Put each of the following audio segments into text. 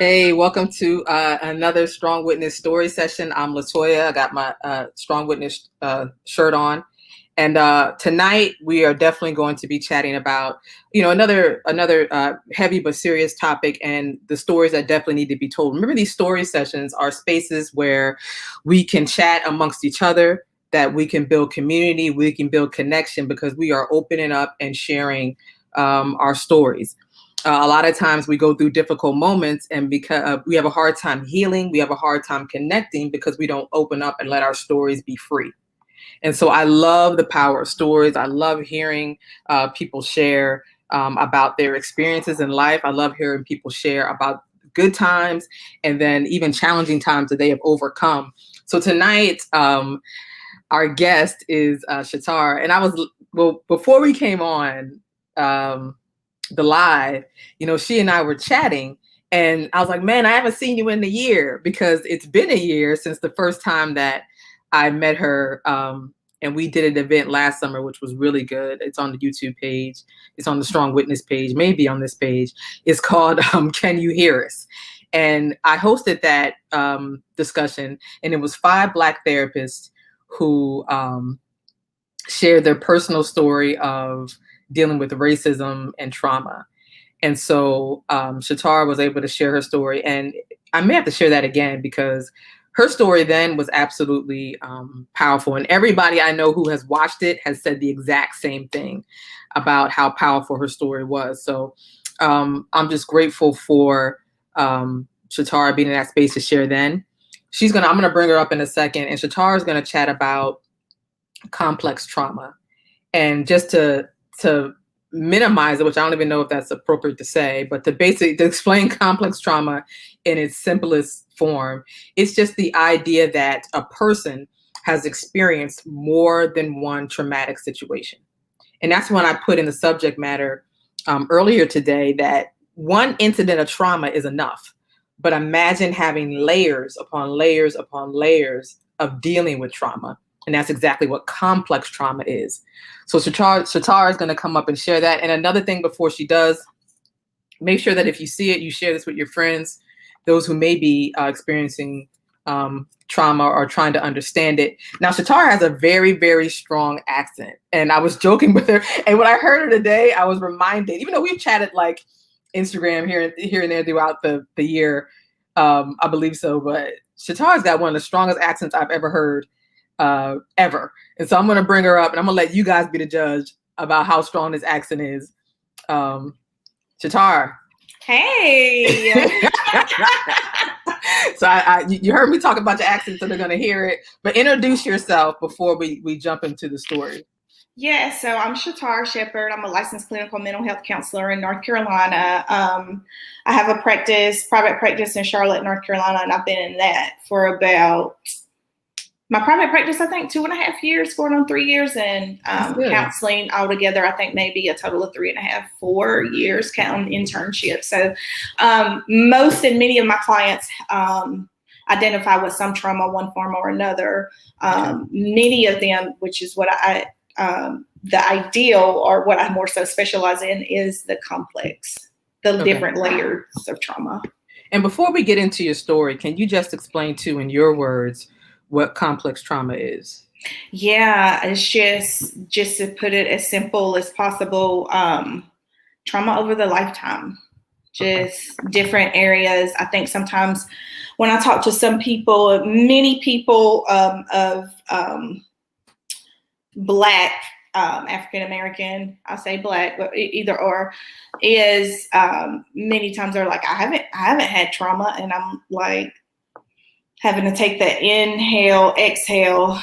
Hey, welcome to another Strong Witness story session. I'm Latoya. I got my Strong Witness shirt on. And tonight we are definitely going to be chatting about, another heavy but serious topic and the stories that definitely need to be told. Remember, these story sessions are spaces where we can chat amongst each other, that we can build community, we can build connection because we are opening up and sharing our stories. A lot of times we go through difficult moments and because we have a hard time healing, we have a hard time connecting because we don't open up and let our stories be free. And so I love the power of stories. I love hearing people share about their experiences in life. I love hearing people share about good times and then even challenging times that they have overcome. So tonight, our guest is Shatar. And before we came on, the live, she and I were chatting and I was like, man, I haven't seen you in a year because it's been a year since the first time that I met her. And we did an event last summer, which was really good. It's on the YouTube page. It's on the Strong Witness page, maybe on this page. It's called Can You Hear Us? And I hosted that discussion, and it was 5 Black therapists who shared their personal story of dealing with racism and trauma. And so Shatar was able to share her story. And I may have to share that again because her story then was absolutely powerful. And everybody I know who has watched it has said the exact same thing about how powerful her story was. So I'm just grateful for Shatar being in that space to share then. I'm going to bring her up in a second. And Shatar is going to chat about complex trauma. And just to minimize it, which I don't even know if that's appropriate to say, but to explain complex trauma in its simplest form, it's just the idea that a person has experienced more than one traumatic situation. And that's when I put in the subject matter earlier today that one incident of trauma is enough. But imagine having layers upon layers upon layers of dealing with trauma. And that's exactly what complex trauma is. So Shatar is going to come up and share that. And another thing before she does, make sure that if you see it, you share this with your friends, those who may be experiencing trauma or trying to understand it. Now, Shatar has a very, very strong accent. And I was joking with her. And when I heard her today, I was reminded, even though we've chatted like Instagram here and there throughout the year, I believe so. But Shatar's got one of the strongest accents I've ever heard. Ever. And so I'm going to bring her up and I'm going to let you guys be the judge about how strong this accent is. Shatar. Hey. So you heard me talk about your accent, so they're going to hear it. But introduce yourself before we jump into the story. Yeah, so I'm Shatar Shepherd. I'm a licensed clinical mental health counselor in North Carolina. I have a private practice in Charlotte, North Carolina, and I've been in that for about my private practice, I think 2.5 years, going on 3 years, and counseling altogether, I think maybe a total of 3.5, 4 years, counting internship. So many of my clients identify with some trauma, one form or another. Many of them, which is what the ideal or what I more so specialize in, is the complex, the different layers of trauma. And before we get into your story, can you just explain in your words, what complex trauma is? Yeah, it's just to put it as simple as possible, trauma over the lifetime, just different areas. I think sometimes when I talk to some people, many people of Black, African-American, I say Black, but either or, is many times they're like, I haven't had trauma. And I'm like, having to take the inhale, exhale.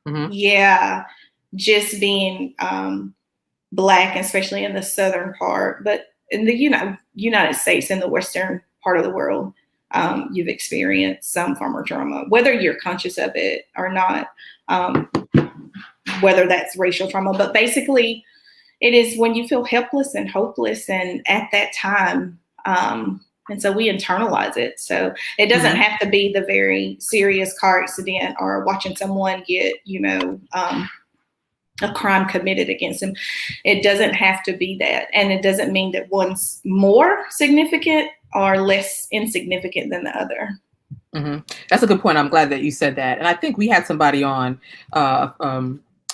Mm-hmm. Yeah, just being Black, especially in the southern part, but in the United States, in the western part of the world, you've experienced some form of trauma, whether you're conscious of it or not, whether that's racial trauma. But basically, it is when you feel helpless and hopeless, and at that time, and so we internalize it. So it doesn't have to be the very serious car accident or watching someone get, a crime committed against them. It doesn't have to be that. And it doesn't mean that one's more significant are less insignificant than the other. Mm-hmm. That's a good point. I'm glad that you said that. And I think we had somebody on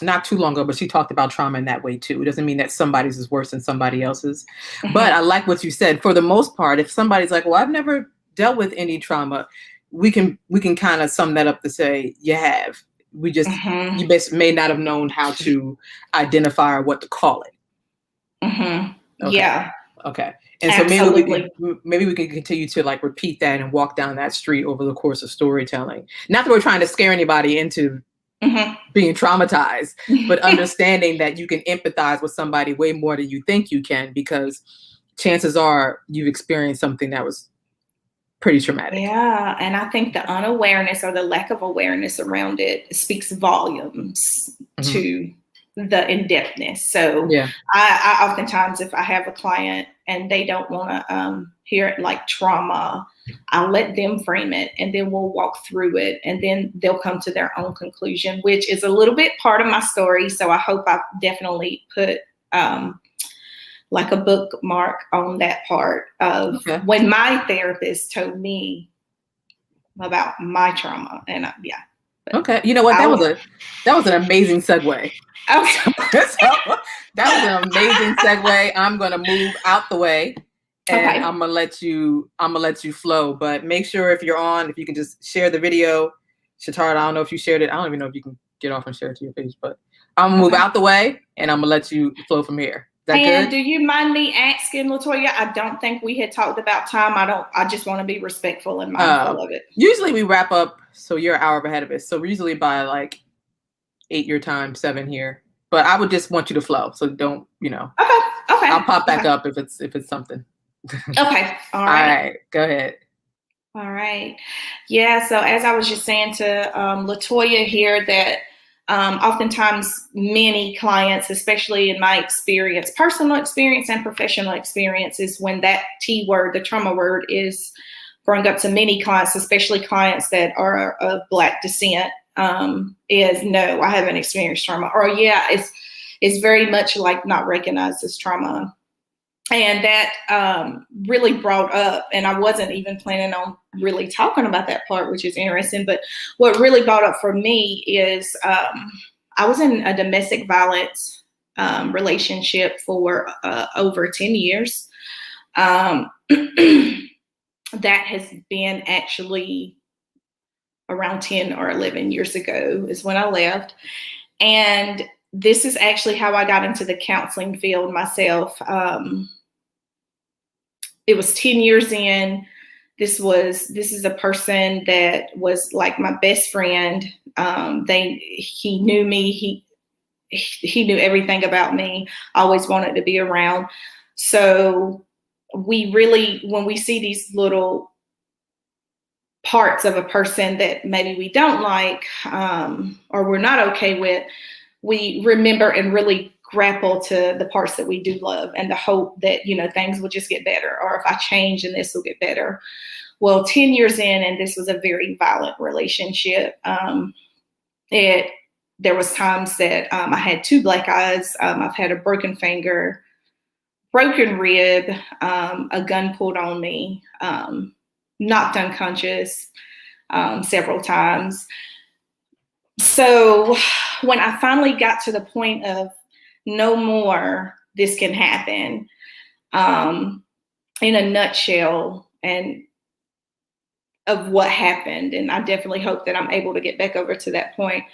not too long ago, but she talked about trauma in that way too. It doesn't mean that somebody's is worse than somebody else's. Mm-hmm. But I like what you said. For the most part, if somebody's like, well, I've never dealt with any trauma, we can kind of sum that up to say you have. We just Mm-hmm. you may not have known how to identify or what to call it. Mm-hmm. Okay. Yeah. Okay. And Absolutely. so maybe we can continue to like repeat that and walk down that street over the course of storytelling. Not that we're trying to scare anybody into Mm-hmm. being traumatized, but understanding that you can empathize with somebody way more than you think you can, because chances are you've experienced something that was pretty traumatic. Yeah. And I think the unawareness or the lack of awareness around it speaks volumes to the in-depthness. So Yeah. I oftentimes, if I have a client and they don't want to hear it like trauma, I'll let them frame it, and then we'll walk through it, and then they'll come to their own conclusion, which is a little bit part of my story. So I hope I definitely put like a bookmark on that part of when my therapist told me about my trauma. And yeah. Okay. You know what? That was an amazing segue. Okay. So, that was an amazing segue. I'm gonna move out the way, and Okay. I'm gonna let you flow. But make sure if you can just share the video. Shatar, I don't know if you shared it. I don't even know if you can get off and share it to your page, but I'm gonna move out the way, and I'm gonna let you flow from here. Is that good? Do you mind me asking, Latoya? I don't think we had talked about time. I just want to be respectful and mindful of it. Usually we wrap up, so you're an hour ahead of us. So we're usually by like 8 your time, 7 here. But I would just want you to flow. So don't, Okay. I'll pop back up if it's something. Okay. All right. Go ahead. All right. Yeah. So as I was just saying to Latoya here, that oftentimes many clients, especially in my experience, personal experience and professional experience, is when that T word, the trauma word, is brought up to many clients, especially clients that are of Black descent, is no, I haven't experienced trauma, or yeah, it's very much like not recognized as trauma. And that really brought up, and I wasn't even planning on really talking about that part, which is interesting, but what really brought up for me is I was in a domestic violence relationship for over 10 years. That has been actually around 10 or 11 years ago is when I left. And this is actually how I got into the counseling field myself. It was 10 years in. This is a person that was like my best friend. He knew me. He knew everything about me. I always wanted to be around. So we really, when we see these little parts of a person that maybe we don't like or we're not okay with, we remember and really grapple to the parts that we do love and the hope that, things will just get better, or if I change and this will get better. Well, 10 years in, and this was a very violent relationship. There was times that I had 2 black eyes. I've had a broken finger, broken rib, a gun pulled on me, knocked unconscious several times. So when I finally got to the point of no more, this can happen, in a nutshell, and of what happened, and I definitely hope that I'm able to get back over to that point.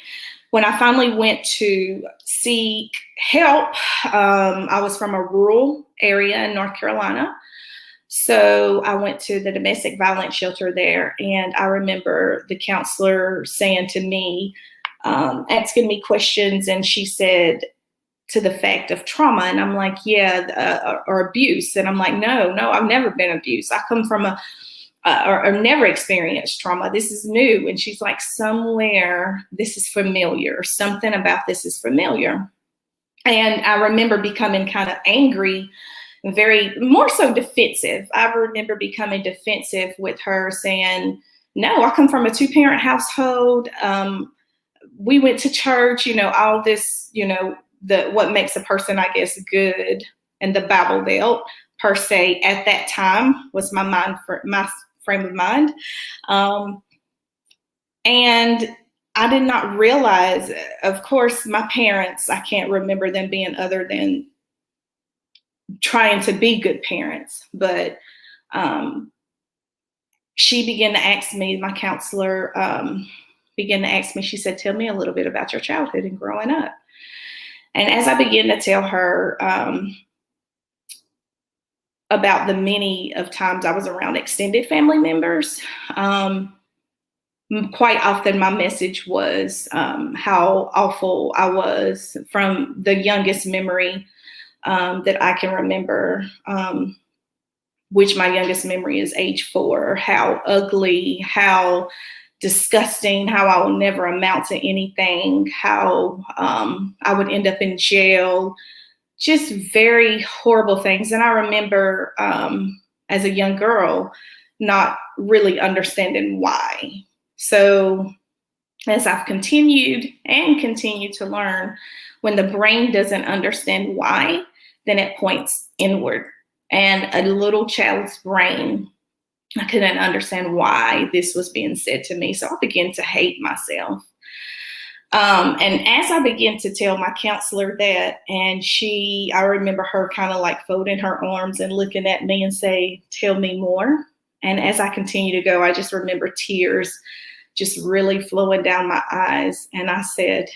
When I finally went to seek help, I was from a rural area in North Carolina. So I went to the domestic violence shelter there, and I remember the counselor saying to me, asking me questions, and she said, to the fact of trauma. And I'm like, yeah, or abuse. And I'm like, no, I've never been abused. I come from or never experienced trauma. This is new. And she's like, somewhere this is familiar. Something about this is familiar. And I remember becoming kind of angry, more so defensive. I remember becoming defensive with her, saying, no, I come from a 2-parent household. We went to church, all this, what makes a person, I guess, good, and the Bible Belt. per se at that time was my frame of mind. And I did not realize, of course, my parents, I can't remember them being other than trying to be good parents. But she began to ask me, my counselor began to ask me, she said, tell me a little bit about your childhood and growing up. And as I began to tell her about the many of times I was around extended family members, quite often my message was how awful I was from the youngest memory that I can remember, which my youngest memory is age 4, how ugly, how disgusting, how I will never amount to anything, how I would end up in jail, just very horrible things. And I remember as a young girl not really understanding why. So as I've continued to learn, when the brain doesn't understand why, then it points inward. And a little child's brain, I couldn't understand why this was being said to me. So I began to hate myself. And as I began to tell my counselor that, and I remember her kind of like folding her arms and looking at me and say, tell me more. And as I continue to go, I just remember tears just really flowing down my eyes. And I said,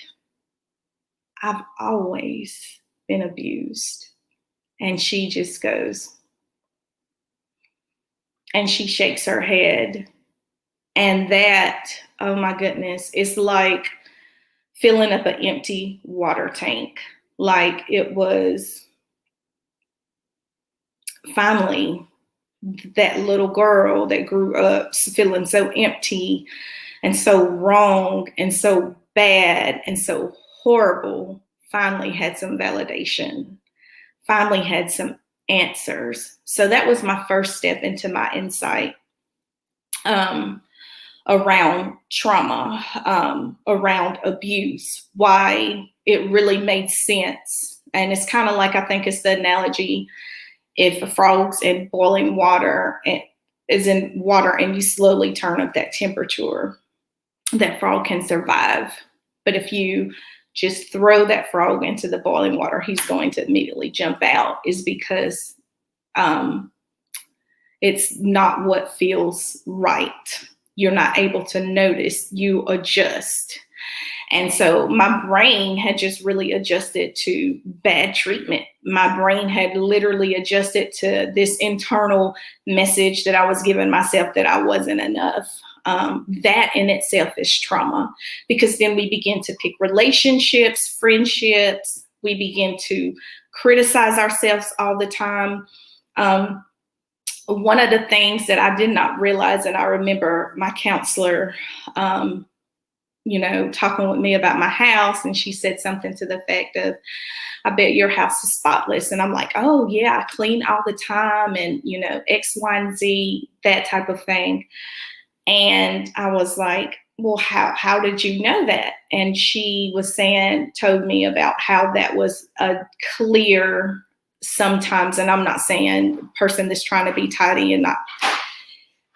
I've always been abused. And she just goes, and she shakes her head. And that, oh my goodness, it's like filling up an empty water tank. Like it was finally that little girl that grew up feeling so empty and so wrong and so bad and so horrible, finally had some validation, finally had some answers. So that was my first step into my insight around trauma, around abuse, why it really made sense. And it's kind of like, I think it's the analogy, if a frog's in boiling water and is in water and you slowly turn up that temperature, that frog can survive. But if you just throw that frog into the boiling water, he's going to immediately jump out, is because it's not what feels right. You're not able to notice, you adjust. And so my brain had just really adjusted to bad treatment. My brain had literally adjusted to this internal message that I was giving myself that I wasn't enough. That in itself is trauma, because then we begin to pick relationships, friendships. We begin to criticize ourselves all the time. One of the things that I did not realize, and I remember my counselor, talking with me about my house, and she said something to the effect of, I bet your house is spotless. And I'm like, oh yeah, I clean all the time, and X, Y, and Z, that type of thing. And I was like, well, how did you know that? And she told me about how that was a clear sometimes, and I'm not saying a person that's trying to be tidy and not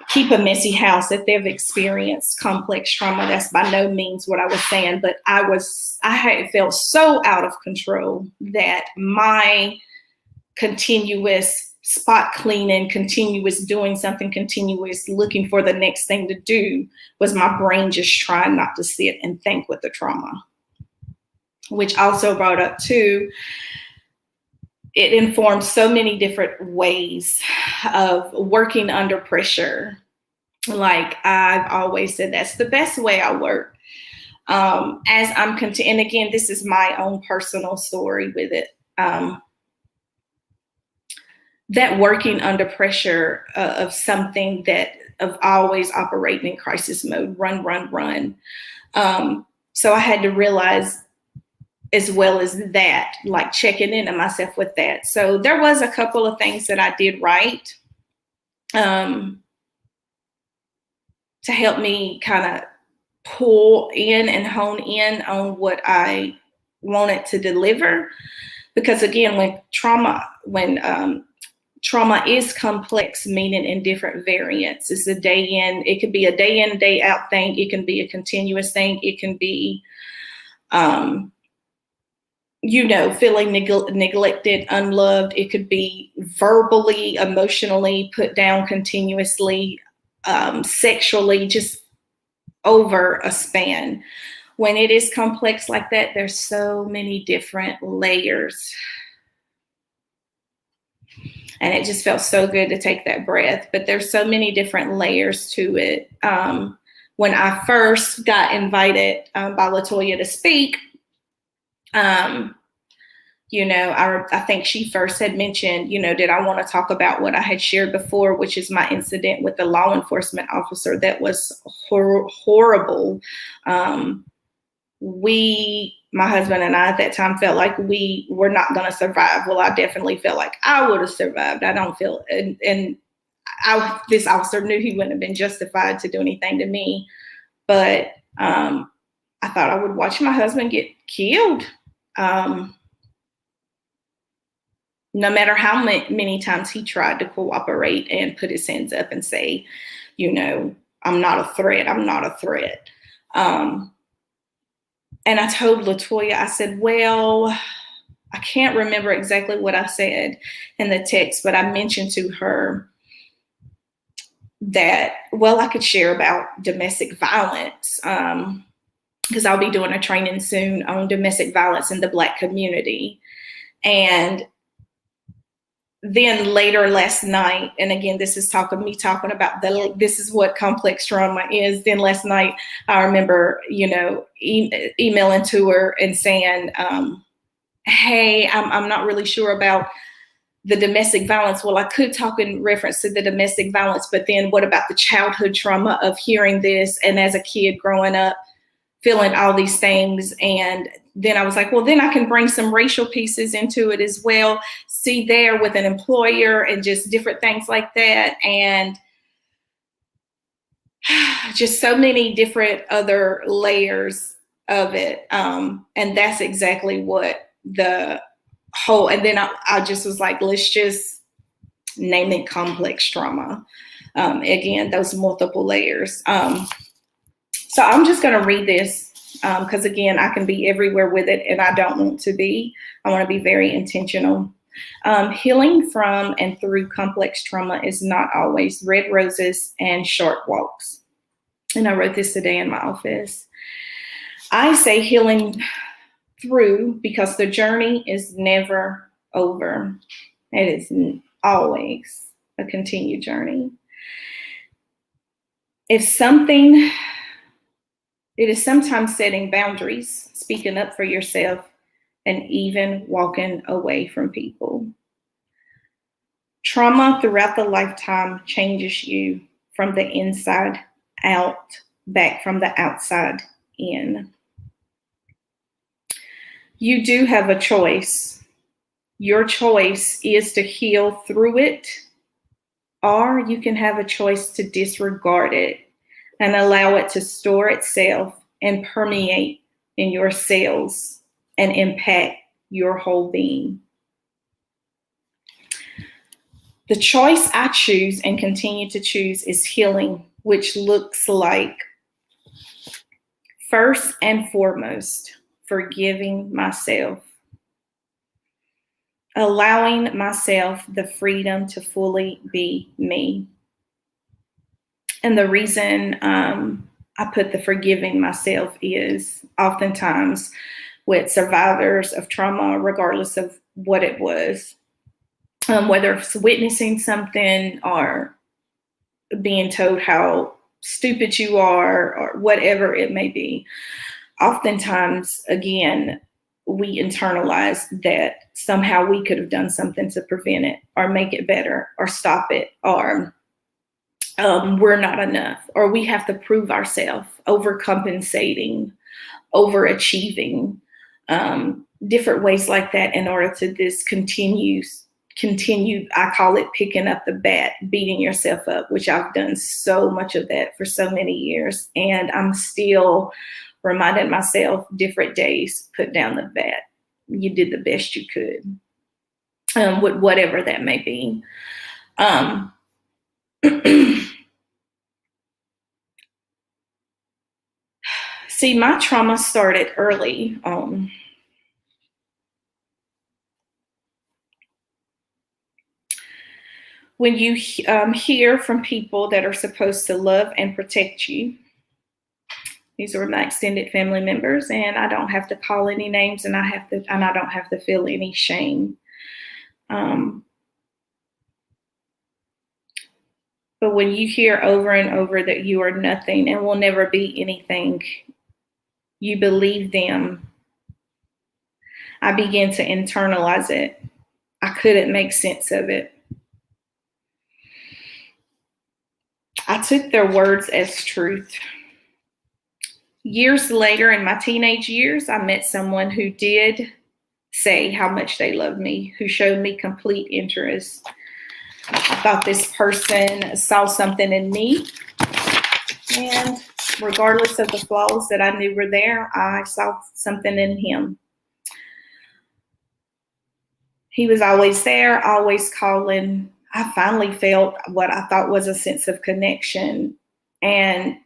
keep a messy house, that they've experienced complex trauma. That's by no means what I was saying, but I had felt so out of control that my continuous spot cleaning, continuous doing something, continuous looking for the next thing to do, was my brain just trying not to sit and think with the trauma. Which also brought up too, it informed so many different ways of working under pressure. Like I've always said, that's the best way I work. As I'm and again, this is my own personal story with it. That working under pressure of something of always operating in crisis mode, run. So I had to realize, as well as that, like checking into myself with that. So there was a couple of things that I did right to help me kind of pull in and hone in on what I wanted to deliver. Because again, when trauma is complex, meaning in different variants. It's a day in, it could be a day in, day out thing. It can be a continuous thing. It can be, feeling neglected, unloved. It could be verbally, emotionally put down continuously, sexually, just over a span. When it is complex like that, there's so many different layers. And it just felt so good to take that breath. But there's so many different layers to it. When I first got invited by LaToya to speak, I think she first had mentioned, did I want to talk about what I had shared before, which is my incident with the law enforcement officer that was horrible. My husband and I at that time felt like we were not going to survive. Well, I definitely felt like I would have survived. I don't feel, this officer knew he wouldn't have been justified to do anything to me. But I thought I would watch my husband get killed. No matter how many times he tried to cooperate and put his hands up and say, I'm not a threat. I'm not a threat. And I told LaToya, I said, well, I can't remember exactly what I said in the text, but I mentioned to her that, I could share about domestic violence because I'll be doing a training soon on domestic violence in the Black community. And then later last night, and again, this is me talking about this is what complex trauma is. Then last night, I remember, emailing to her and saying, hey, I'm not really sure about the domestic violence. Well, I could talk in reference to the domestic violence, but then what about the childhood trauma of hearing this? And as a kid growing up, feeling all these things. And then I was like, well, then I can bring some racial pieces into it as well. See there with an employer and just different things like that. And just so many different other layers of it. And that's exactly what the whole, and then I just was like, let's just name it complex trauma. Again, those multiple layers. So I'm just going to read this because, again, I can be everywhere with it and I don't want to be. I want to be very intentional. Healing from and through complex trauma is not always red roses and short walks. And I wrote this today in my office. I say healing through because the journey is never over. It is always a continued journey. It is sometimes setting boundaries, speaking up for yourself, and even walking away from people. Trauma throughout the lifetime changes you from the inside out, back from the outside in. You do have a choice. Your choice is to heal through it, or you can have a choice to disregard it and allow it to store itself and permeate in your cells and impact your whole being. The choice I choose and continue to choose is healing, which looks like, first and foremost, forgiving myself, allowing myself the freedom to fully be me. And the reason I put the forgiving myself is oftentimes with survivors of trauma, regardless of what it was, whether it's witnessing something or being told how stupid you are or whatever it may be. Oftentimes, again, we internalize that somehow we could have done something to prevent it or make it better or stop it, or we're not enough, or we have to prove ourselves, overcompensating, overachieving, different ways like that in order to this continue, I call it picking up the bat, beating yourself up, which I've done so much of that for so many years. And I'm still reminding myself different days, put down the bat. You did the best you could. with whatever that may be. See, my trauma started early on. When you hear from people that are supposed to love and protect you, these are my extended family members, and I don't have to call any names, and I don't have to feel any shame. But when you hear over and over that you are nothing and will never be anything, you believe them. I began to internalize it. I couldn't make sense of it. I took their words as truth. Years later, in my teenage years, I met someone who did say how much they loved me, who showed me complete interest. I thought this person saw something in me, and regardless of the flaws that I knew were there, I saw something in him. He was always there, always calling. I finally felt what I thought was a sense of connection, and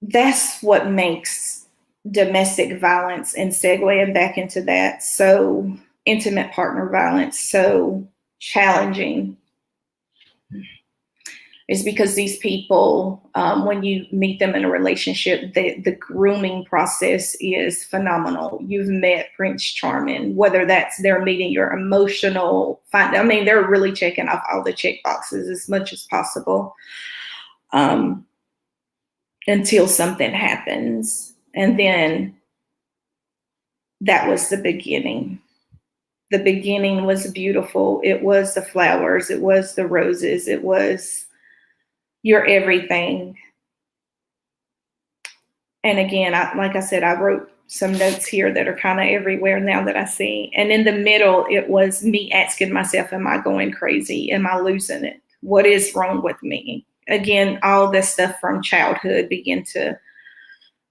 that's what makes domestic violence, and segueing back into that, so intimate partner violence, so challenging, is because these people, when you meet them in a relationship, the grooming process is phenomenal. You've met Prince Charming, whether that's they're meeting your emotional, they're really checking off all the check boxes as much as possible, until something happens. And then that was the beginning. The beginning was beautiful. It was the flowers. It was the roses. It was your everything. And again, like I said, I wrote some notes here that are kind of everywhere now that I see. And in the middle, it was me asking myself, am I going crazy? Am I losing it? What is wrong with me? Again, all this stuff from childhood began to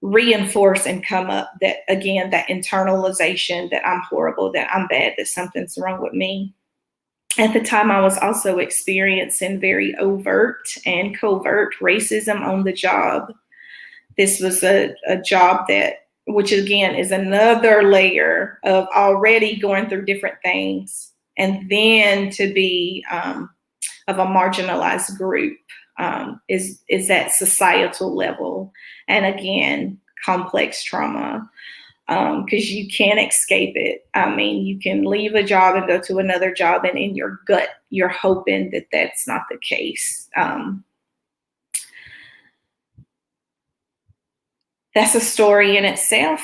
reinforce and come up, that again, that internalization that I'm horrible, that I'm bad, that something's wrong with me. At the time, I was also experiencing very overt and covert racism on the job. This was a job that, which again is another layer of already going through different things, and then to be of a marginalized group, is that societal level. And again, complex trauma, because you can't escape it. You can leave a job and go to another job, and in your gut, you're hoping that that's not the case. That's a story in itself,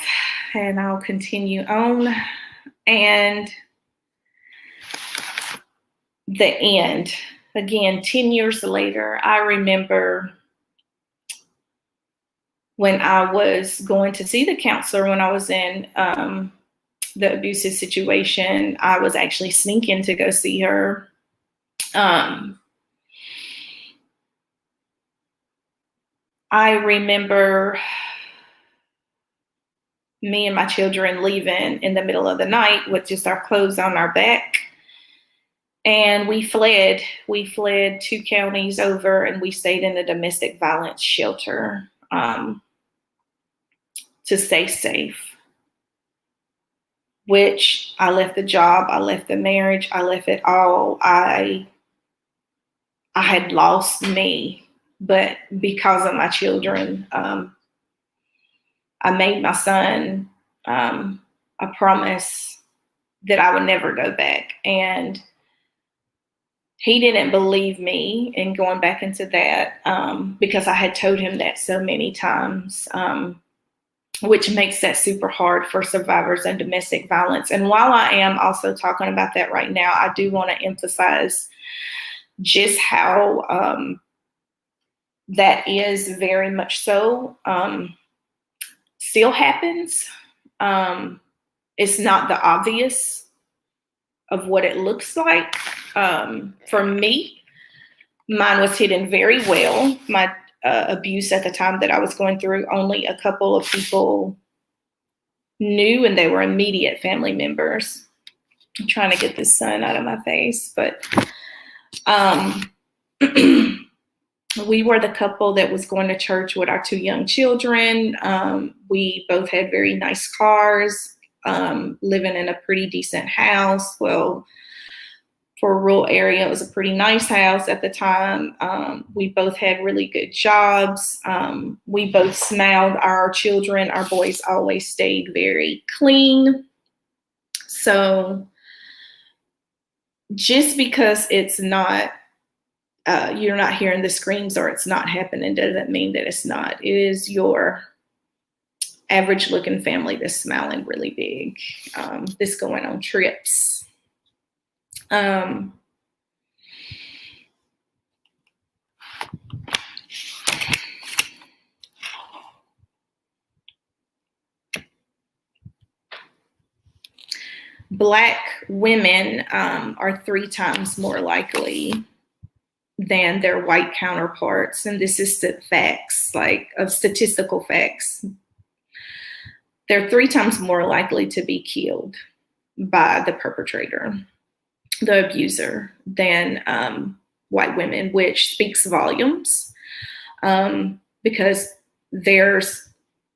and I'll continue on. And the end, again, 10 years later, I remember when I was going to see the counselor, when I was in the abusive situation, I was actually sneaking to go see her. I remember me and my children leaving in the middle of the night with just our clothes on our back. And we fled 2 counties over, and we stayed in a domestic violence shelter to stay safe. Which I left the job, I left the marriage, I left it all. I had lost me, but because of my children, I made my son a promise that I would never go back. And he didn't believe me in going back into that, because I had told him that so many times, which makes that super hard for survivors of domestic violence. And while I am also talking about that right now, I do want to emphasize just how that is very much so still happens. It's not the obvious of what it looks like. For me, mine was hidden very well. abuse at the time that I was going through. Only a couple of people knew, and they were immediate family members. I'm trying to get this sun out of my face, but we were the couple that was going to church with our 2 young children. We both had very nice cars, living in a pretty decent house. Well, for a rural area, it was a pretty nice house at the time. We both had really good jobs. We both smiled. Our children, our boys, always stayed very clean. So just because it's not, you're not hearing the screams or it's not happening doesn't mean that it's not. It is your average looking family that's smiling really big, that's going on trips. Black women are 3 times more likely than their white counterparts. And this is the facts, like of statistical facts. They're 3 times more likely to be killed by the perpetrator, the abuser, than white women, which speaks volumes, because there's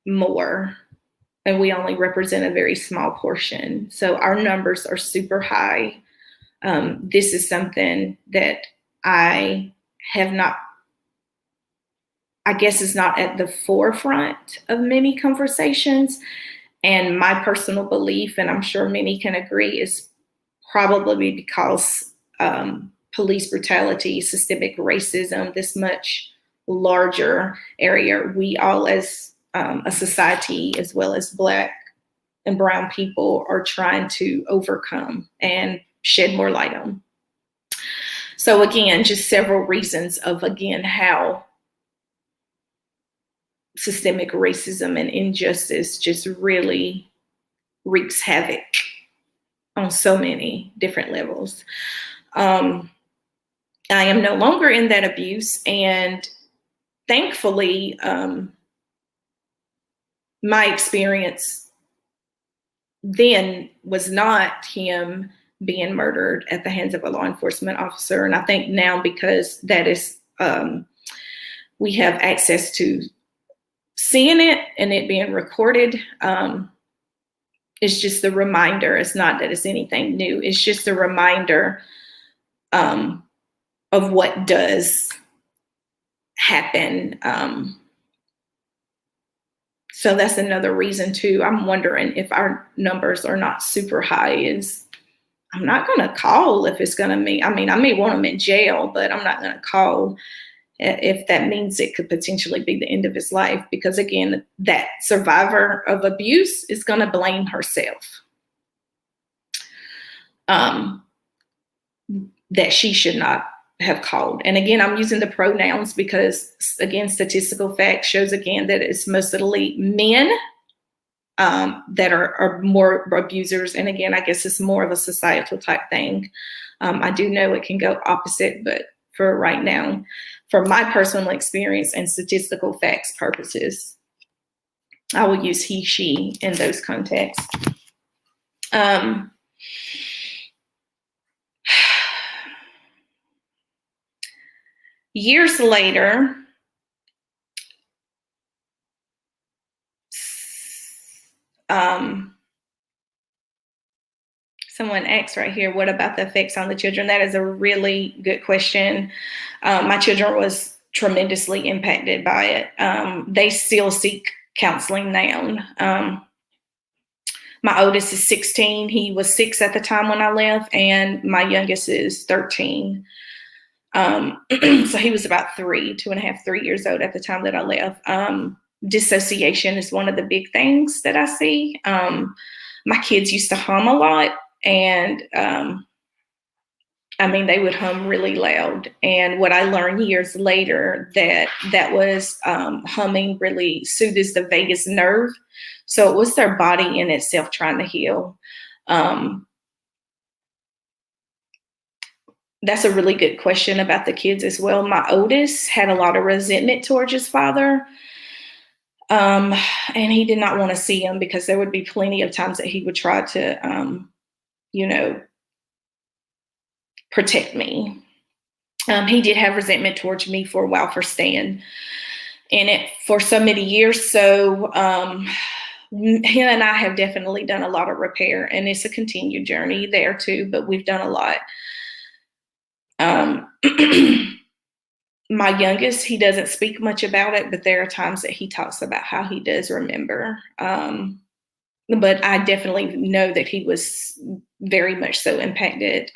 more and we only represent a very small portion. So our numbers are super high. This is something that I have not, I guess is not at the forefront of many conversations. And my personal belief, and I'm sure many can agree, is probably because police brutality, systemic racism, this much larger area, we all as a society, as well as Black and brown people, are trying to overcome and shed more light on. So again, just several reasons of, again, how systemic racism and injustice just really wreaks havoc on so many different levels. I am no longer in that abuse, and thankfully, my experience then was not him being murdered at the hands of a law enforcement officer. And I think now, because that is, we have access to seeing it and it being recorded, it's just a reminder. It's not that it's anything new. It's just a reminder of what does happen. So that's another reason too. I'm wondering if our numbers are not super high. Is I'm not going to call if it's going to mean, I mean, I may want him in jail, but I'm not going to call if that means it could potentially be the end of his life. Because again, that survivor of abuse is going to blame herself. That she should not have called. And again, I'm using the pronouns because, again, statistical fact shows again that it's mostly men that are more abusers. And again, I guess it's more of a societal type thing. I do know it can go opposite, but for right now, for my personal experience and statistical facts purposes, I will use he, she in those contexts. Years later, someone asked right here, what about the effects on the children? That is a really good question. My children was tremendously impacted by it. They still seek counseling now. My oldest is 16. He was 6 at the time when I left, and my youngest is 13. So he was about 2.5, 3 years old at the time that I left. Dissociation is one of the big things that I see. My kids used to hum a lot, and I mean, they would hum really loud. And what I learned years later, that was humming really soothes the vagus nerve. So it was their body in itself trying to heal. That's a really good question about the kids as well. My oldest had a lot of resentment towards his father. And he did not want to see him because there would be plenty of times that he would try to, you know, protect me. He did have resentment towards me for a while for staying in it for so many years. So him and I have definitely done a lot of repair, and it's a continued journey there too, but we've done a lot. My youngest, he doesn't speak much about it, but there are times that he talks about how he does remember. But I definitely know that he was very much so impacted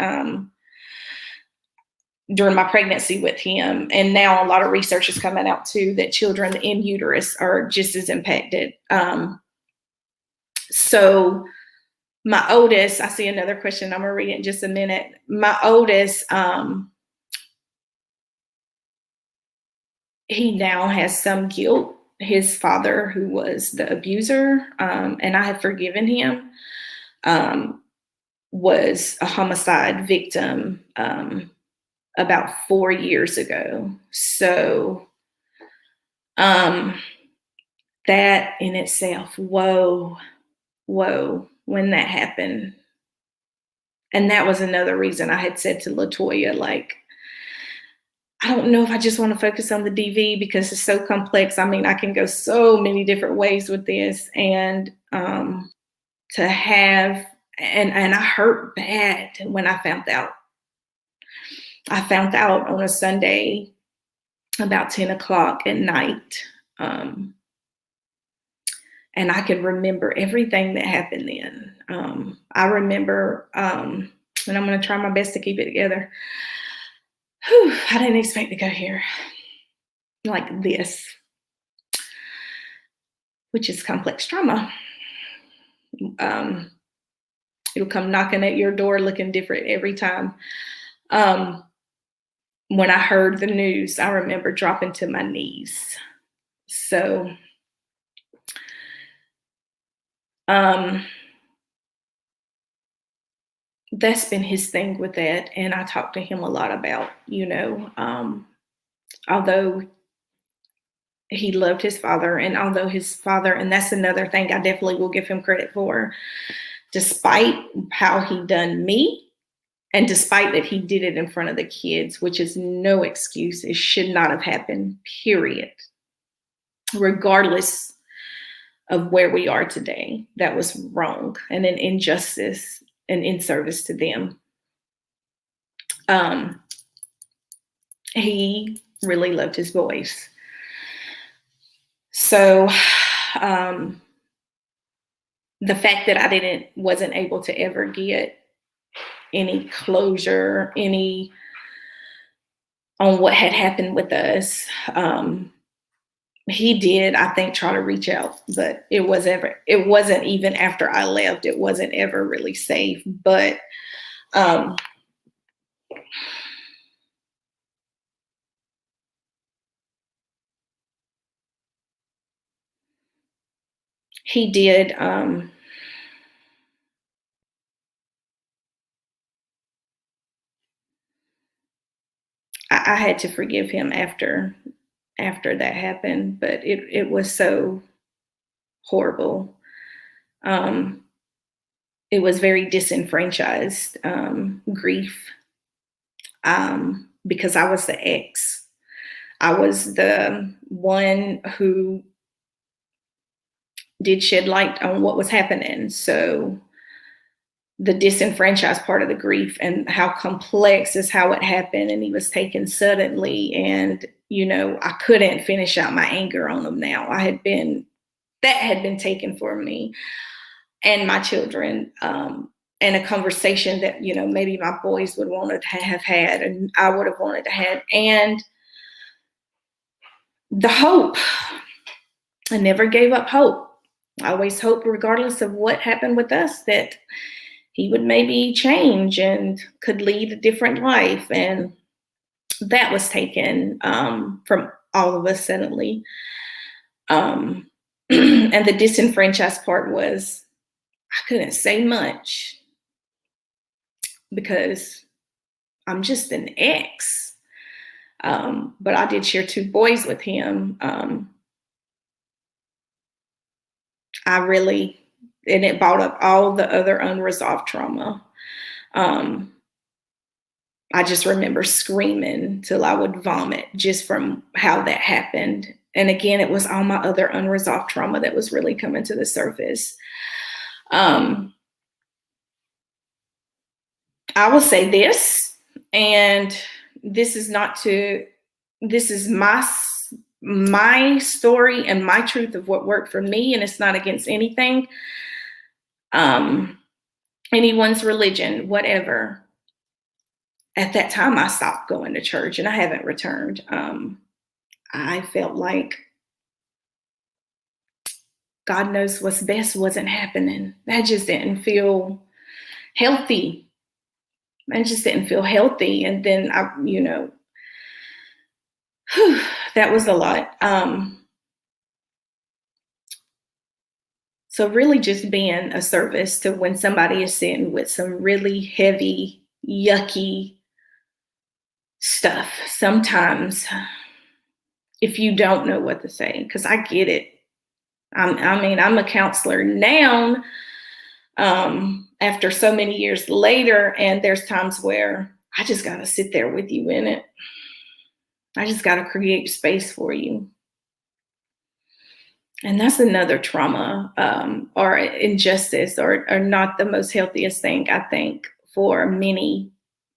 during my pregnancy with him. And now a lot of research is coming out too that children in uterus are just as impacted. So my oldest, I see another question. I'm gonna read it in just a minute. My oldest, he now has some guilt. His father, who was the abuser, and I have forgiven him, was a homicide victim about 4 years ago. So that in itself, whoa, when that happened. And that was another reason I had said to LaToya, like, I don't know if I just want to focus on the DV because it's so complex. I mean, I can go so many different ways with this, and to have, and I hurt bad when I found out. I found out on a Sunday about 10 o'clock at night. And I can remember everything that happened then. I remember, and I'm going to try my best to keep it together. I didn't expect to go here like this, which is complex trauma. It'll come knocking at your door looking different every time. When I heard the news, I remember dropping to my knees. So, that's been his thing with that. And I talked to him a lot about, although he loved his father, and although his father, and that's another thing I definitely will give him credit for, despite how he done me, and despite that he did it in front of the kids, which is no excuse, it should not have happened, period. Regardless of where we are today, that was wrong and an injustice and in service to them. He really loved his boys. So the fact that I wasn't able to ever get any closure, on what had happened with us, he did, I think, try to reach out, but it wasn't even after I left, it wasn't ever really safe. But he did, I had to forgive him after that happened, but it was so horrible. It was very disenfranchised grief, because I was the ex. I was the one who did shed light on what was happening. So the disenfranchised part of the grief and how complex is how it happened, and he was taken suddenly, and I couldn't finish out my anger on him. Now that had been taken from me and my children, and a conversation that maybe my boys would want to have had, and I would have wanted to have, and the hope. I never gave up hope. I always hoped, regardless of what happened with us, that he would maybe change and could lead a different life. And that was taken from all of us suddenly. And the disenfranchised part was I couldn't say much because I'm just an ex. But I did share 2 boys with him. And it brought up all the other unresolved trauma. I just remember screaming till I would vomit just from how that happened. And again, it was all my other unresolved trauma that was really coming to the surface. I will say this, and this is my story and my truth of what worked for me, and it's not against anything, anyone's religion, whatever. At that time, I stopped going to church, and I haven't returned. I felt like God knows what's best wasn't happening. That just didn't feel healthy. And then that was a lot. So really just being a service to when somebody is sitting with some really heavy, yucky stuff. Sometimes if you don't know what to say, because I get it. I'm a counselor now, after so many years later, and there's times where I just got to sit there with you in it. I just got to create space for you. And that's another trauma, or injustice, or not the most healthiest thing, I think, for many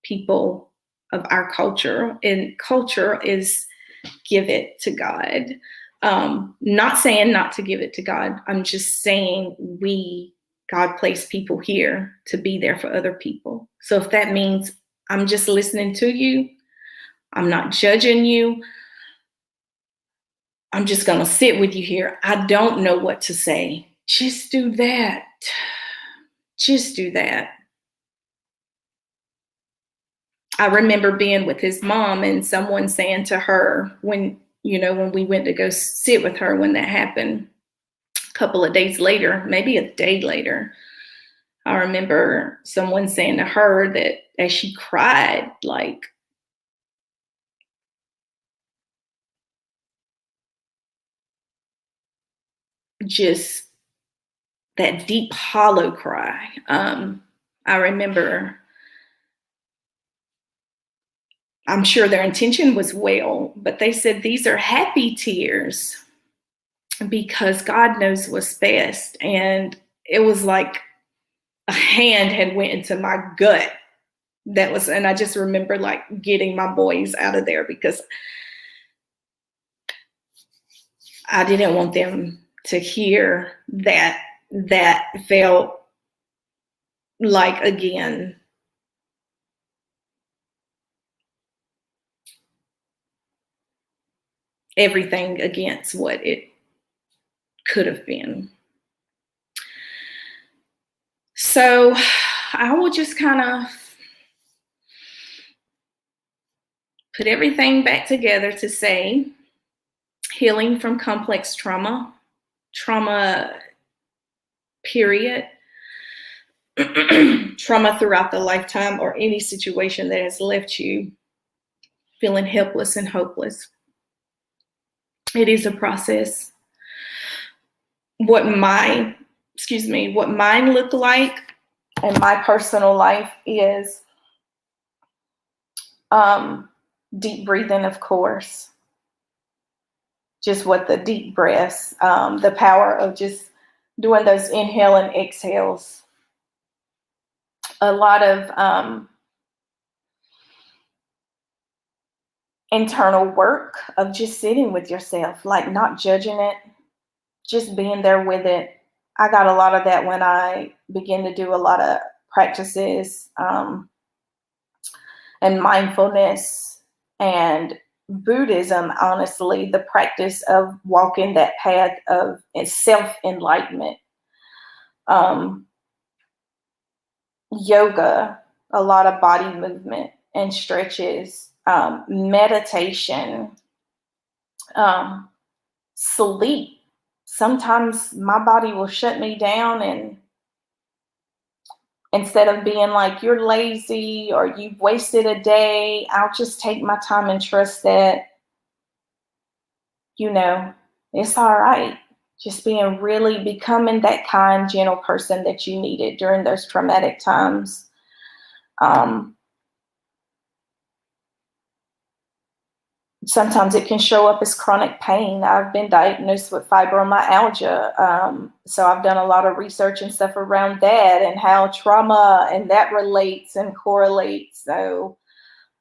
people of our culture. And culture is give it to God. Not saying not to give it to God. I'm just saying God placed people here to be there for other people. So if that means I'm just listening to you, I'm not judging you, I'm just going to sit with you here. I don't know what to say. Just do that. Just do that. I remember being with his mom and someone saying to her when we went to go sit with her when that happened, a couple of days later, maybe a day later, I remember someone saying to her that as she cried, like, just that deep, hollow cry. I remember, I'm sure their intention was well, but they said these are happy tears because God knows what's best. And it was like a hand had went into my gut. And I just remember like getting my boys out of there because I didn't want them to hear that. That felt like, again, everything against what it could have been. So I will just kind of put everything back together to say healing from complex trauma, period, trauma throughout the lifetime, or any situation that has left you feeling helpless and hopeless. It is a process. What mine looked like in my personal life is deep breathing, of course. Just what the deep breaths, the power of just doing those inhale and exhales. A lot of internal work of just sitting with yourself, like not judging it, just being there with it. I got a lot of that when I began to do a lot of practices and mindfulness and Buddhism, honestly, the practice of walking that path of self-enlightenment. Yoga, a lot of body movement and stretches, meditation, sleep. Sometimes my body will shut me down and Instead of being like, you're lazy or you've wasted a day, I'll just take my time and trust that, it's all right. Just becoming that kind, gentle person that you needed during those traumatic times. Sometimes it can show up as chronic pain. I've been diagnosed with fibromyalgia. So I've done a lot of research and stuff around that and how trauma and that relates and correlates. So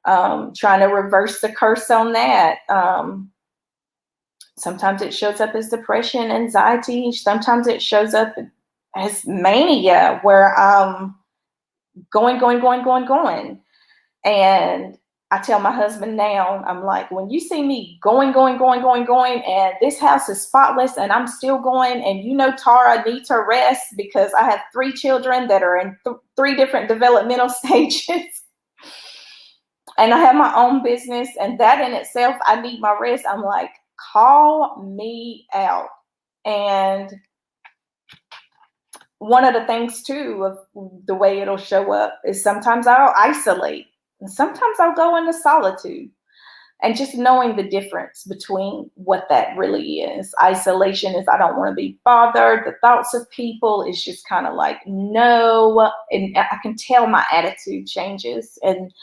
trying to reverse the curse on that. Sometimes it shows up as depression, anxiety. Sometimes it shows up as mania where I'm going. And I tell my husband now, I'm like, when you see me going, and this house is spotless and I'm still going, and Tara needs her rest because I have 3 children that are in 3 different developmental stages. And I have my own business, and that in itself, I need my rest. I'm like, call me out. And one of the things too of the way it'll show up is sometimes I'll isolate and sometimes I'll go into solitude, and just knowing the difference between what that really is. Isolation is I don't want to be bothered. The thoughts of people is just kind of like, no. And I can tell my attitude changes. And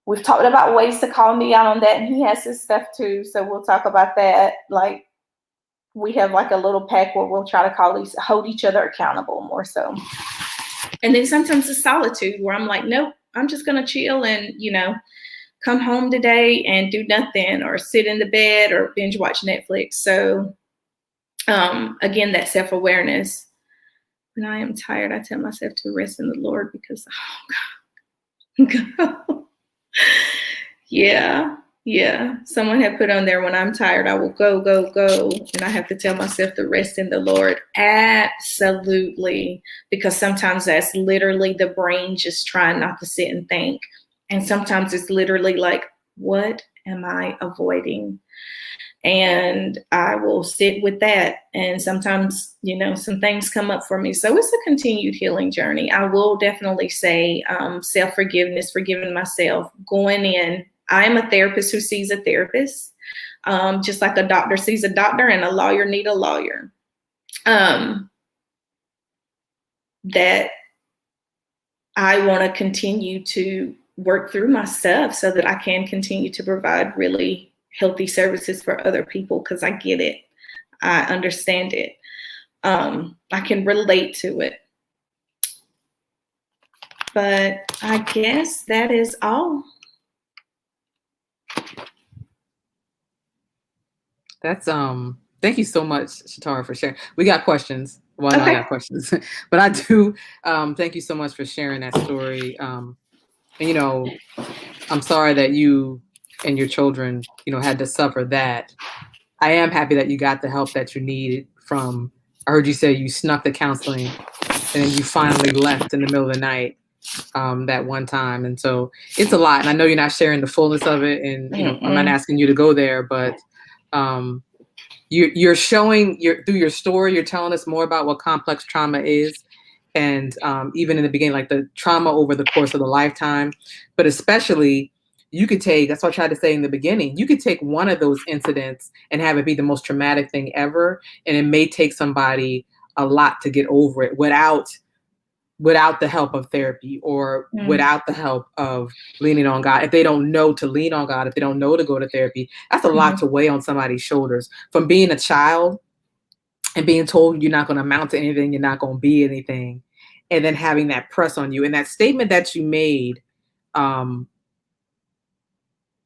we've talked about ways to call me out on that, and he has his stuff too. So we'll talk about that. Like, we have like a little pack where we'll try to hold each other accountable more so. And then sometimes it's solitude where I'm like, nope, I'm just going to chill and, come home today and do nothing or sit in the bed or binge watch Netflix. So again, that self-awareness. When I am tired, I tell myself to rest in the Lord because, oh God. Yeah. Someone had put on there, when I'm tired, I will go. And I have to tell myself to rest in the Lord. Absolutely. Because sometimes that's literally the brain just trying not to sit and think. And sometimes it's literally like, what am I avoiding? And I will sit with that. And sometimes, some things come up for me. So it's a continued healing journey. I will definitely say self-forgiveness, forgiving myself, going in. I am a therapist who sees a therapist, just like a doctor sees a doctor and a lawyer need a lawyer. That I want to continue to work through my stuff so that I can continue to provide really healthy services for other people, because I get it. I understand it. I can relate to it. But I guess that is all. That's thank you so much, Shatara, for sharing. We got questions. Well, okay. I got questions, but I do thank you so much for sharing that story. And I'm sorry that you and your children, had to suffer that. I am happy that you got the help that you needed from, I heard you say you snuck the counseling and you finally left in the middle of the night that one time. And so it's a lot. And I know you're not sharing the fullness of it. And, I'm not asking you to go there, but you're showing through your story, you're telling us more about what complex trauma is. And even in the beginning, like the trauma over the course of the lifetime, but especially you could take, that's what I tried to say in the beginning, you could take one of those incidents and have it be the most traumatic thing ever. And it may take somebody a lot to get over it without the help of therapy or without the help of leaning on God. If they don't know to lean on God, if they don't know to go to therapy, that's a lot to weigh on somebody's shoulders. From being a child and being told you're not going to amount to anything, you're not going to be anything, and then having that press on you. And that statement that you made,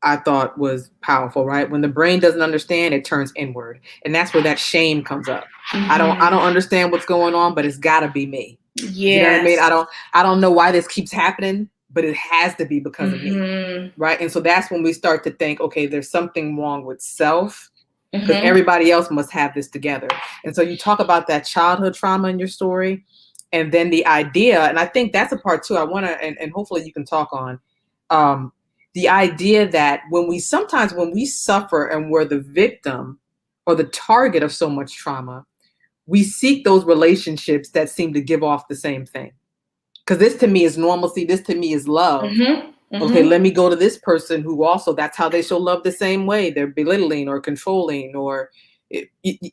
I thought was powerful, right? When the brain doesn't understand, it turns inward. And that's where that shame comes up. I don't understand what's going on, but it's gotta be me. Yes. You know what I mean? I don't know why this keeps happening, but it has to be because of me. Right. And so that's when we start to think, okay, there's something wrong with self, because everybody else must have this together. And so you talk about that childhood trauma in your story, and then the idea, and I think that's a part too, I want to, and hopefully you can talk on, the idea that when we suffer and we're the victim or the target of so much trauma, we seek those relationships that seem to give off the same thing, because this to me is normalcy. This to me is love. Okay, let me go to this person who also, that's how they show love the same way. They're belittling or controlling or, you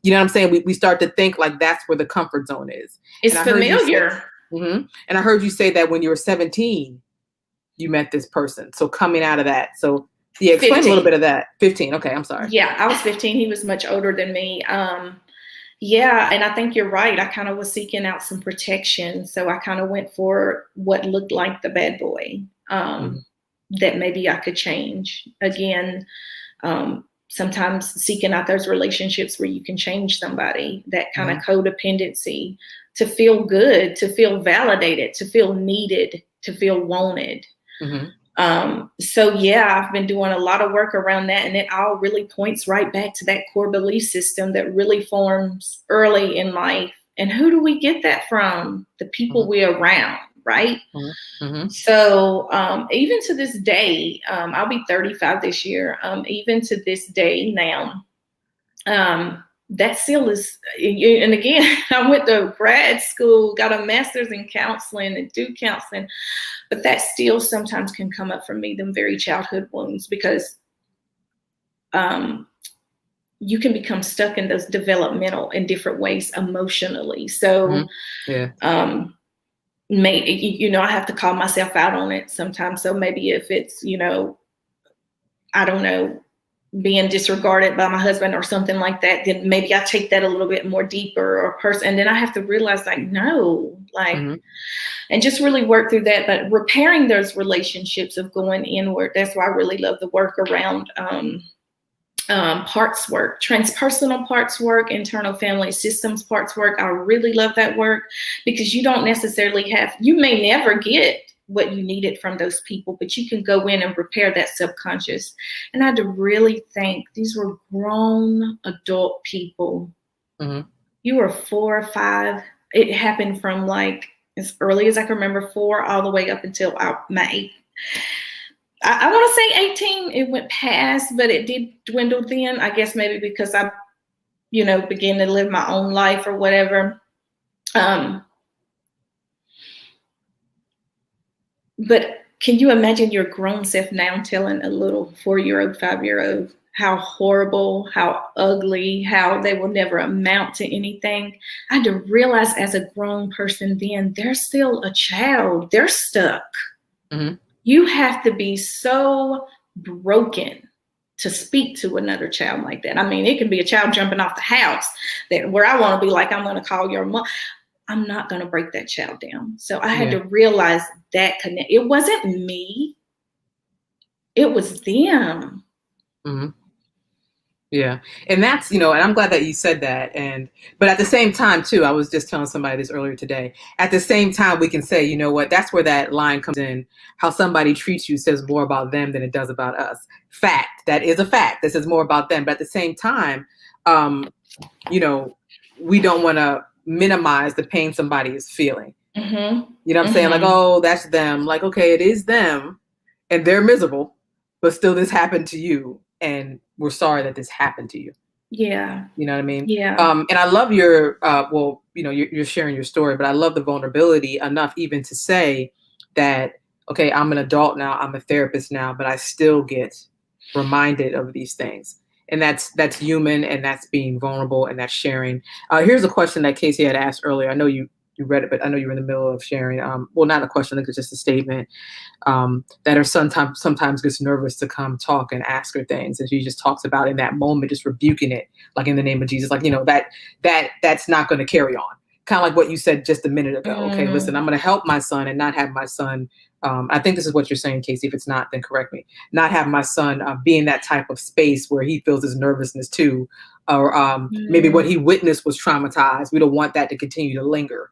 know what I'm saying? We start to think like that's where the comfort zone is. It's familiar. And I heard you say that when you were 17, you met this person. So coming out of that. So yeah, explain 15. A little bit of that. 15. Okay, I'm sorry. Yeah, I was 15. He was much older than me. Yeah, and I think you're right. I kind of was seeking out some protection. So I kind of went for what looked like the bad boy. That maybe I could change. Again, sometimes seeking out those relationships where you can change somebody, that kind of codependency, to feel good, to feel validated, to feel needed, to feel wanted. So yeah, I've been doing a lot of work around that, and it all really points right back to that core belief system that really forms early in life. And who do we get that from? The people we're around. Right. So even to this day, I'll be 35 this year. Even to this day now, that still is. And again, I went to grad school, got a master's in counseling and do counseling, but that still sometimes can come up for me, them very childhood wounds, because you can become stuck in those developmental in different ways emotionally. So I have to call myself out on it sometimes. So maybe if it's, I don't know, being disregarded by my husband or something like that, then maybe I take that a little bit more deeper or person. And then I have to realize and just really work through that. But repairing those relationships of going inward, that's why I really love the work around parts work, transpersonal parts work, internal family systems parts work. I really love that work, because you don't necessarily you may never get what you needed from those people, but you can go in and repair that subconscious. And I had to really think, these were grown adult people. You were 4 or 5. It happened from like as early as I can remember, 4 all the way up until my 8th. I want to say 18, it went past, but it did dwindle then. I guess maybe because I, began to live my own life or whatever. But can you imagine your grown self now telling a little 4-year-old, 5-year-old how horrible, how ugly, how they will never amount to anything? I had to realize as a grown person then, they're still a child. They're stuck. You have to be so broken to speak to another child like that. I mean, it can be a child jumping off the house where I want to be like, I'm going to call your mom. I'm not going to break that child down. So I had to realize that it wasn't me. It was them. Yeah. And that's, and I'm glad that you said that. But at the same time too, I was just telling somebody this earlier today, at the same time, we can say, you know what, that's where that line comes in. How somebody treats you says more about them than it does about us. Fact. That is a fact. This is more about them. But at the same time, we don't want to minimize the pain somebody is feeling. You know what I'm saying? Like, oh, that's them. Like, okay, it is them and they're miserable, but still this happened to you. And we're sorry that this happened to you. Yeah. You know what I mean? Yeah. And I love your, you're sharing your story, but I love the vulnerability enough even to say that, okay, I'm an adult now, I'm a therapist now, but I still get reminded of these things. And that's human, and that's being vulnerable, and that's sharing. Here's a question that Casey had asked earlier. I know you read it, but I know you were in the middle of sharing. Well, not a question, I think it's just a statement, that her son sometimes gets nervous to come talk and ask her things. And she just talks about in that moment, just rebuking it, like in the name of Jesus, like, that's not going to carry on. Kind of like what you said just a minute ago. Okay, listen, I'm going to help my son and not have my son. I think this is what you're saying, Casey. If it's not, then correct me. Not have my son be in that type of space where he feels his nervousness too, or maybe what he witnessed was traumatized. We don't want that to continue to linger.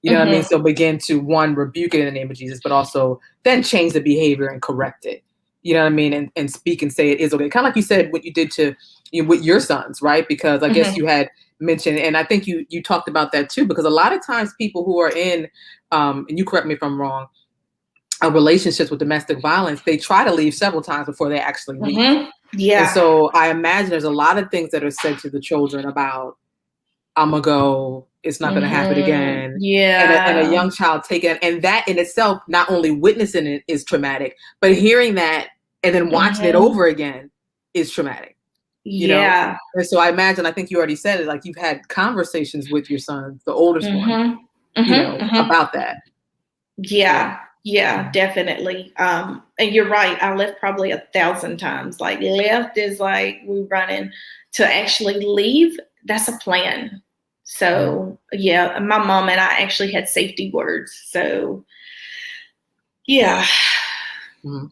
You know what I mean? So begin to, one, rebuke it in the name of Jesus, but also then change the behavior and correct it. You know what I mean? And speak and say it is okay. Kind of like you said, what you did to with your sons, right? Because I guess you had mentioned, and I think you talked about that too, because a lot of times people who are in, and you correct me if I'm wrong, relationships with domestic violence, they try to leave several times before they actually leave. Yeah. And so I imagine there's a lot of things that are said to the children about, I'm gonna go, it's not gonna happen again. And a Yeah. young child taking it, and that in itself, not only witnessing it is traumatic, but hearing that and then watching it over again is traumatic. You know? Yeah. And so I imagine, I think you already said it, like you've had conversations with your son, the oldest one, about that. Yeah. Yeah, definitely. And you're right. I left probably 1,000 times. Like left is like we running. To actually leave, that's a plan. So yeah, my mom and I actually had safety words. So yeah. Mm-hmm.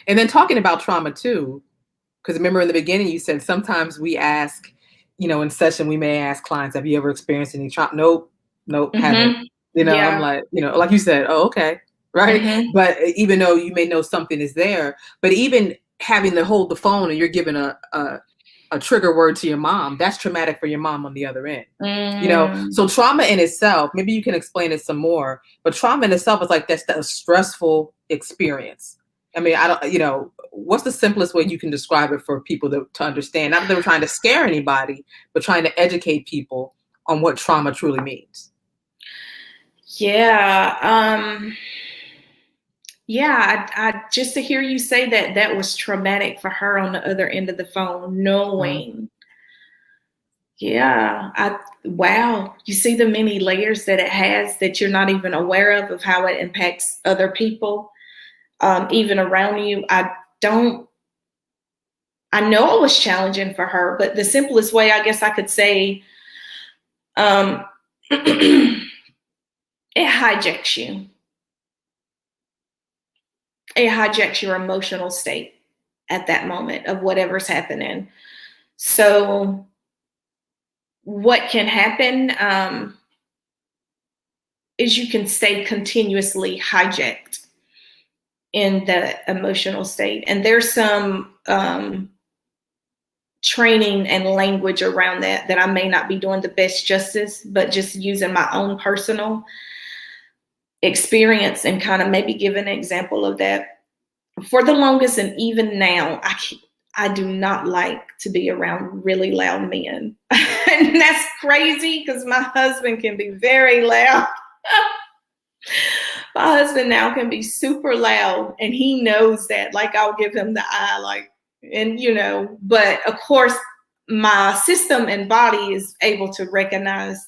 And then talking about trauma too, because remember in the beginning you said sometimes we ask, in session we may ask clients, have you ever experienced any trauma? Nope, haven't. I'm Yeah. like, like you said, oh, okay, right. But even though you may know something is there, but even having to hold the phone and you're giving a trigger word to your mom, that's traumatic for your mom on the other end. So trauma in itself, maybe you can explain it some more, but trauma in itself is like, that's a stressful experience. I mean, I don't, what's the simplest way you can describe it for people to understand? Not that we're trying to scare anybody, but trying to educate people on what trauma truly means. Yeah. Yeah, I just to hear you say that was traumatic for her on the other end of the phone, knowing. Yeah, wow. You see the many layers that it has that you're not even aware of how it impacts other people, even around you. I know it was challenging for her, but the simplest way I guess I could say, it hijacks you. It hijacks your emotional state at that moment of whatever's happening. So what can happen is you can stay continuously hijacked in the emotional state. And there's some training and language around that I may not be doing the best justice, but just using my own personal experience and kind of maybe give an example of that. For the longest, and even now, I do not like to be around really loud men. And that's crazy because my husband can be very loud. My husband now can be super loud and he knows that. Like I'll give him the eye, like, and but of course my system and body is able to recognize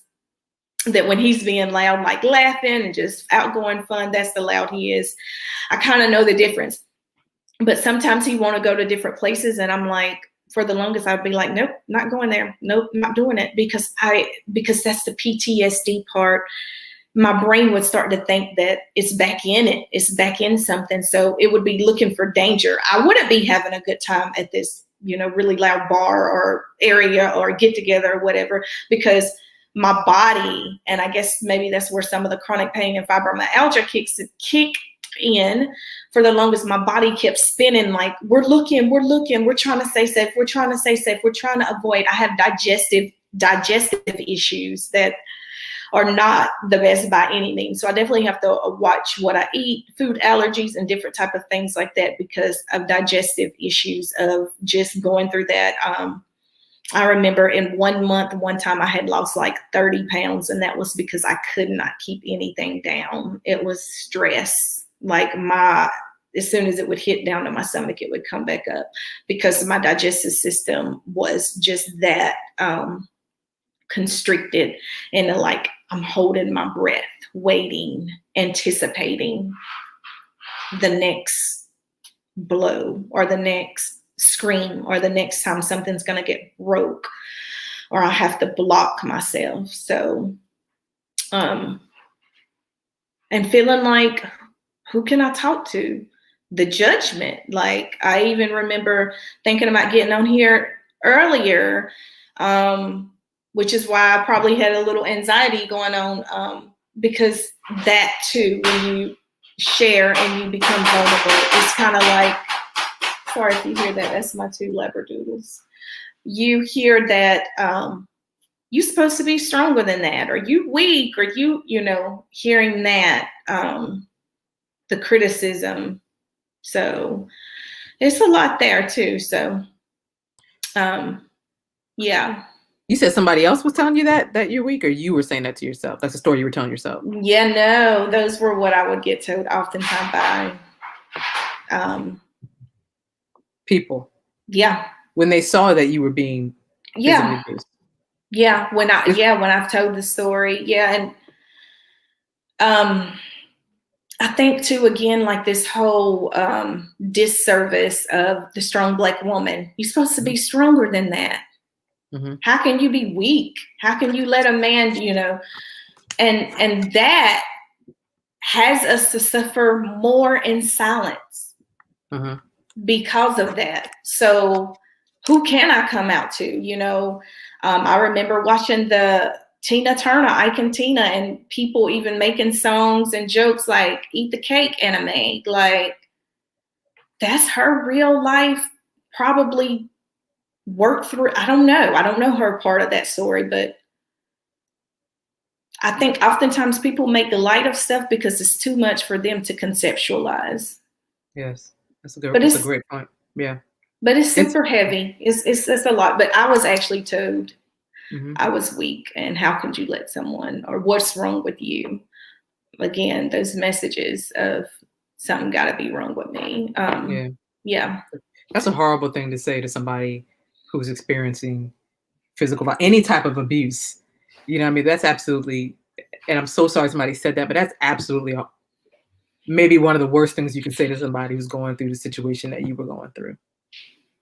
that when he's being loud, like laughing and just outgoing fun, that's the loud he is. I kind of know the difference. But sometimes he want to go to different places and I'm like, for the longest I'd be like, nope, not going there. Nope, not doing it because that's the PTSD part. My brain would start to think that it's back in it. It's back in something. So it would be looking for danger. I wouldn't be having a good time at this, really loud bar or area or get together or whatever, because my body, and I guess maybe that's where some of the chronic pain and fibromyalgia kick in. For the longest, my body kept spinning like, we're looking, we're trying to stay safe, we're trying to avoid. I have digestive issues that are not the best by any means. So I definitely have to watch what I eat, food allergies and different type of things like that because of digestive issues of just going through that. I remember in 1 month, one time I had lost like 30 pounds and that was because I could not keep anything down. It was stress. Like as soon as it would hit down to my stomach, it would come back up because my digestive system was just that constricted and like I'm holding my breath, waiting, anticipating the next blow or the next scream or the next time something's going to get broke or I have to block myself. So, and feeling like, who can I talk to? The judgment. Like I even remember thinking about getting on here earlier, which is why I probably had a little anxiety going on, because that too, when you share and you become vulnerable, it's kind of like, sorry if you hear that, that's my 2 Labradoodles. You hear that you're supposed to be stronger than that, or you weak, or hearing that, the criticism. So it's a lot there too. So, yeah. You said somebody else was telling you that you're weak, or you were saying that to yourself? That's a story you were telling yourself. Yeah, no, those were what I would get told oftentimes by people. Yeah. When they saw that you were being physically abused. Yeah. When I've told the story. Yeah. And I think too, again, like this whole disservice of the strong Black woman. You're supposed to be stronger than that. Mm-hmm. How can you be weak? How can you let a man, and that has us to suffer more in silence because of that. So who can I come out to? I remember watching the Tina Turner, Ike and Tina, and people even making songs and jokes like "Eat the Cake" anime. Like, that's her real life, probably worked through. I don't know her part of that story, but I think oftentimes people make light of stuff because it's too much for them to conceptualize. Yes, that's a great point. Yeah. But it's super heavy. It's a lot. But I was actually told I was weak, and how could you let someone, or what's wrong with you? Again, those messages of something got to be wrong with me. Yeah. That's a horrible thing to say to somebody who's experiencing physical violence, any type of abuse. You know what I mean? That's absolutely, and I'm so sorry somebody said that, but that's absolutely maybe one of the worst things you can say to somebody who's going through the situation that you were going through.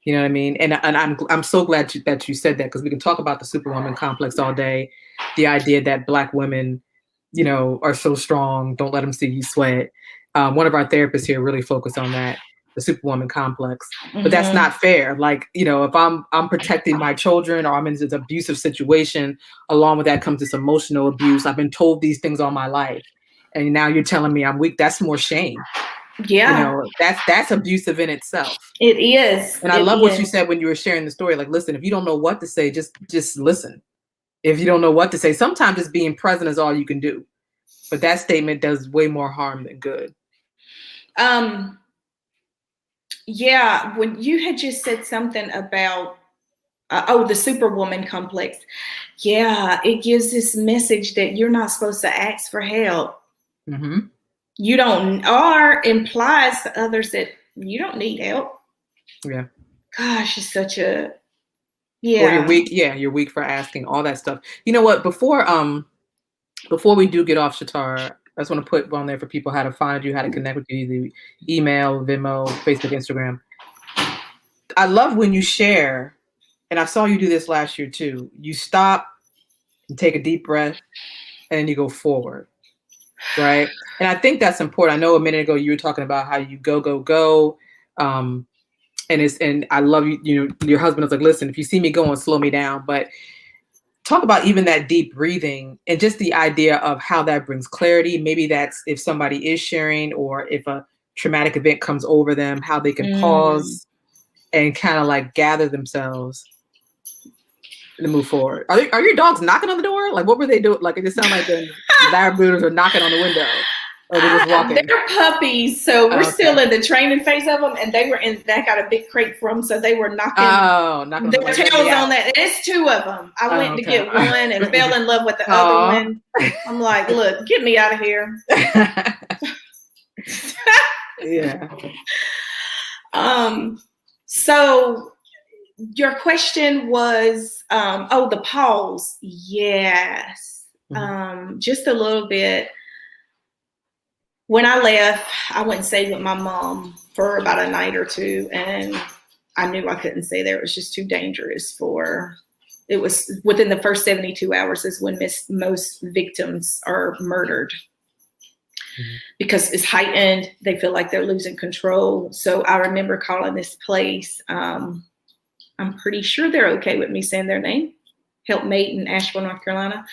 You know what I mean? And I'm so glad that you said that, because we can talk about the Superwoman complex all day. The idea that Black women, are so strong. Don't let them see you sweat. One of our therapists here really focused on that, the Superwoman complex. But that's not fair. Like, if I'm protecting my children, or I'm in this abusive situation, along with that comes this emotional abuse. I've been told these things all my life, and now you're telling me I'm weak. That's more shame. Yeah. That's abusive in itself. It is. And I love what you said when you were sharing the story. Like, listen, if you don't know what to say, just listen. If you don't know what to say, sometimes just being present is all you can do. But that statement does way more harm than good. Yeah, when you had just said something about the Superwoman complex. Yeah, it gives this message that you're not supposed to ask for help. Mm-hmm. You don't, or implies to others that you don't need help. Yeah. Gosh, it's such a, Or you're weak. Yeah, you're weak for asking, all that stuff. You know what? Before we do get off, Shatar, I just want to put on there for people how to find you, how to connect with you, the email, Venmo, Facebook, Instagram. I love when you share, and I saw you do this last year too. You stop and take a deep breath, and then you go forward. Right. And I think that's important. I know a minute ago you were talking about how you go. And I love you, your husband was like, listen, if you see me going, slow me down. But talk about even that deep breathing and just the idea of how that brings clarity. Maybe that's if somebody is sharing, or if a traumatic event comes over them, how they can pause and kind of like gather themselves to move forward. Are your dogs knocking on the door? Like, what were they doing? Like, it just sounded like the Labradoodles are knocking on the window. Or they're just walking. They're puppies, so we're still in the training phase of them, and they were in. That got a big crate for them, so they were knocking their tails on that. And it's two of them. I went to get one and fell in love with the other one. I'm like, look, get me out of here. Yeah. So your question was, the pause. Yes. Just a little bit. When I left, I went and stayed with my mom for about a night or two, and I knew I couldn't stay there. It was just too dangerous it was within the first 72 hours is when most victims are murdered. Because it's heightened. They feel like they're losing control. So I remember calling this place. I'm pretty sure they're okay with me saying their name. Helpmate in Asheville, North Carolina.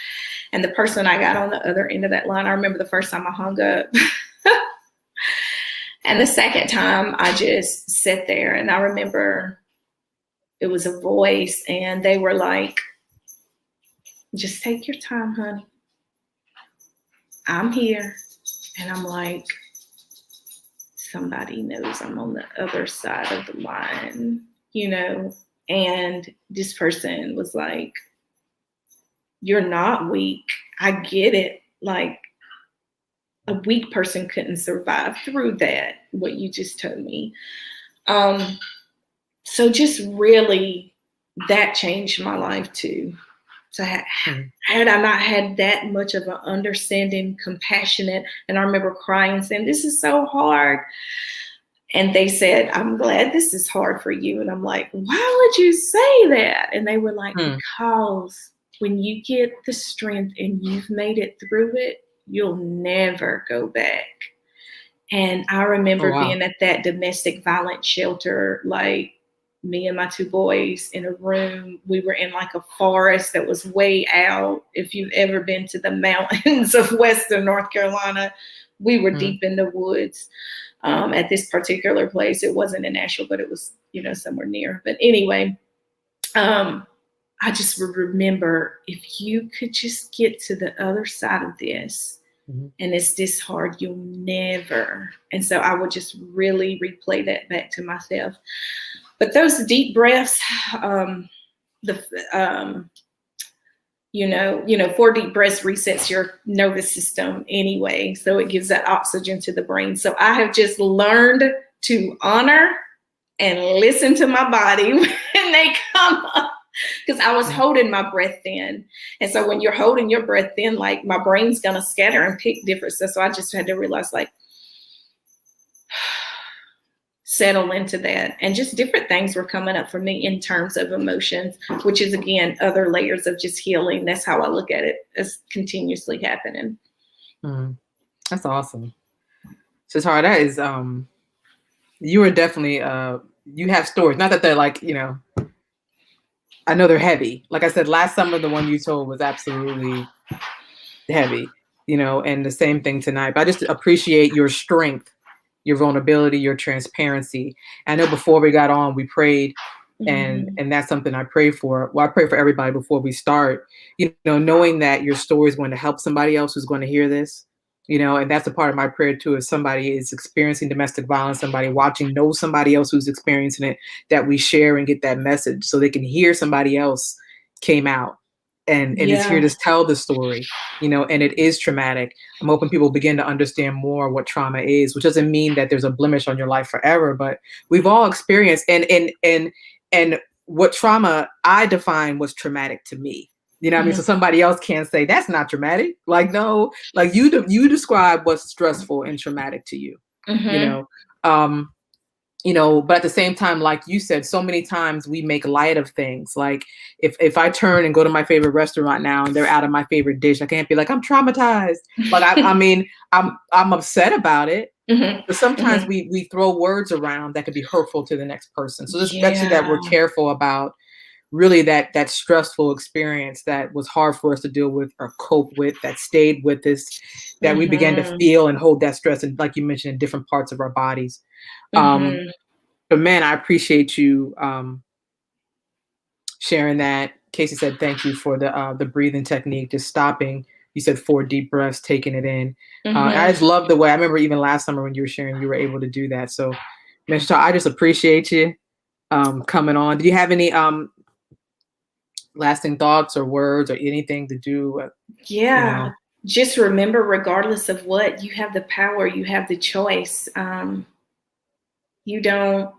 And the person I got on the other end of that line, I remember the first time I hung up. And the second time I just sat there, and I remember it was a voice, and they were like, just take your time, honey. I'm here. And I'm like, somebody knows I'm on the other side of the line, and this person was like, you're not weak. I get it. Like, a weak person couldn't survive through that, what you just told me. So just really, that changed my life too. So had I not had that much of an understanding, compassionate, and I remember crying and saying, this is so hard. And they said, I'm glad this is hard for you. And I'm like, why would you say that? And they were like, because when you get the strength and you've made it through it, you'll never go back. And I remember being at that domestic violence shelter, like me and my two boys in a room. We were in like a forest that was way out. If you've ever been to the mountains of Western North Carolina, we were deep in the woods. At this particular place, it wasn't in Asheville, but it was, somewhere near. But anyway, I just remember, if you could just get to the other side of this, and it's this hard, you'll never. And so I would just really replay that back to myself. But those deep breaths, 4 deep breaths resets your nervous system anyway. So it gives that oxygen to the brain. So I have just learned to honor and listen to my body when they come up, because I was holding my breath in. And so when you're holding your breath in, like, my brain's going to scatter and pick different stuff. So I just had to realize, like, settle into that. And just different things were coming up for me in terms of emotions, which is, again, other layers of just healing. That's how I look at it, as continuously happening. That's awesome. Shatara, that is, you are definitely, you have stories. Not that they're like, I know they're heavy. Like I said, last summer, the one you told was absolutely heavy, and the same thing tonight. But I just appreciate your strength, your vulnerability, your transparency. I know before we got on, we prayed, and that's something I pray for. Well, I pray for everybody before we start, knowing that your story is going to help somebody else who's going to hear this, and that's a part of my prayer too. If somebody is experiencing domestic violence, somebody watching knows somebody else who's experiencing it, that we share and get that message so they can hear somebody else came out and is here to tell the story, and it is traumatic. I'm hoping people begin to understand more what trauma is, which doesn't mean that there's a blemish on your life forever, but we've all experienced, and what trauma I define was traumatic to me. You know what I mean? So somebody else can't say that's not traumatic. Like, no, like you describe what's stressful and traumatic to you, but at the same time, like you said, so many times we make light of things. Like if I turn and go to my favorite restaurant now and they're out of my favorite dish, I can't be like, I'm traumatized. Like, I'm upset about it. But sometimes we throw words around that could be hurtful to the next person. So just make sure that we're careful about really that stressful experience that was hard for us to deal with or cope with, that stayed with us, that we began to feel and hold that stress, and like you mentioned, in different parts of our bodies. But man, I appreciate you sharing that. Casey said thank you for the breathing technique, just stopping. You said 4 deep breaths, taking it in. I just love the way, I remember even last summer when you were sharing, you were able to do that. So, Mr. I just appreciate you coming on. Do you have any lasting thoughts or words or anything to do? Just remember, regardless of what, you have the power, you have the choice. You don't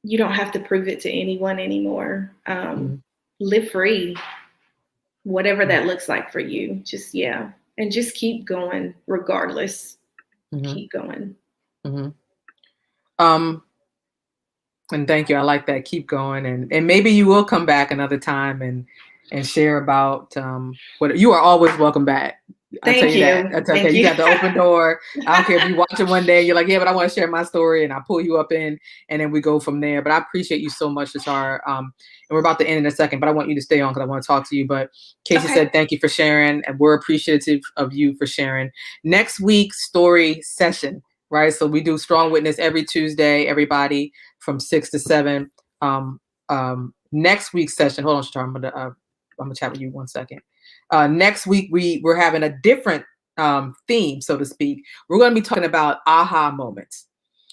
have to prove it to anyone anymore. Live free, whatever that looks like for you. Just, and just keep going regardless. Keep going. And thank you. I like that. Keep going. And maybe you will come back another time and share about what you are always welcome back. Thank you. That. I tell you, you got the open door. I don't care if you watch it one day, you're like, yeah, but I want to share my story, and I pull you up in, and then we go from there. But I appreciate you so much, Shatara. And we're about to end in a second, but I want you to stay on because I want to talk to you. But Casey said thank you for sharing, and we're appreciative of you for sharing. Next week's story session, right? So we do Strong Witness every Tuesday, everybody, from 6 to 7. Next week's session, hold on, Shatara, I'm gonna chat with you 1 second. Next week, we're having a different theme, so to speak. We're going to be talking about aha moments.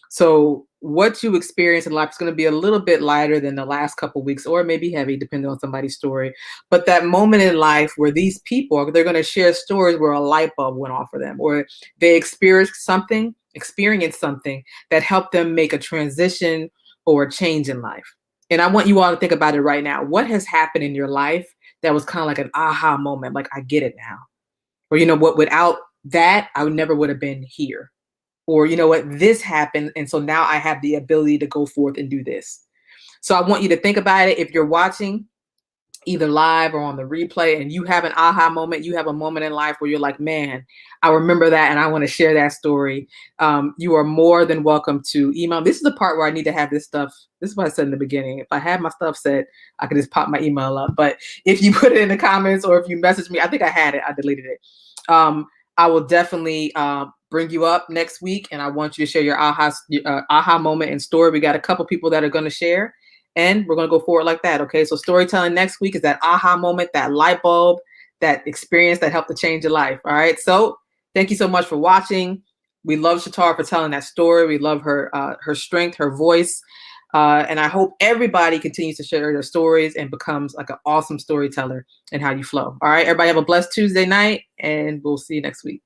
So what you experience in life is going to be a little bit lighter than the last couple weeks, or maybe heavy, depending on somebody's story. But that moment in life where these people, they're going to share stories where a light bulb went off for them, or they experienced something that helped them make a transition or a change in life. And I want you all to think about it right now. What has happened in your life that was kind of like an aha moment, like, I get it now? Or, you know what, without that, I never would have been here. Or, you know what, this happened, and so now I have the ability to go forth and do this. So I want you to think about it. If you're watching either live or on the replay and you have an aha moment, you have a moment in life where you're like, man, I remember that and I want to share that story, you are more than welcome to email. This is the part where I need to have this stuff. This is what I said in the beginning. If I had my stuff set, I could just pop my email up. But if you put it in the comments or if you message me, I think I had it. I deleted it. I will definitely bring you up next week, and I want you to share your aha moment and story. We got a couple people that are going to share, and we're going to go forward like that. Okay, so storytelling next week is that aha moment, that light bulb, that experience that helped to change your life. All right, so thank you so much for watching. We love Shatar for telling that story. We love her strength, her voice. And I hope everybody continues to share their stories and becomes like an awesome storyteller in how you flow. All right, everybody have a blessed Tuesday night, and we'll see you next week.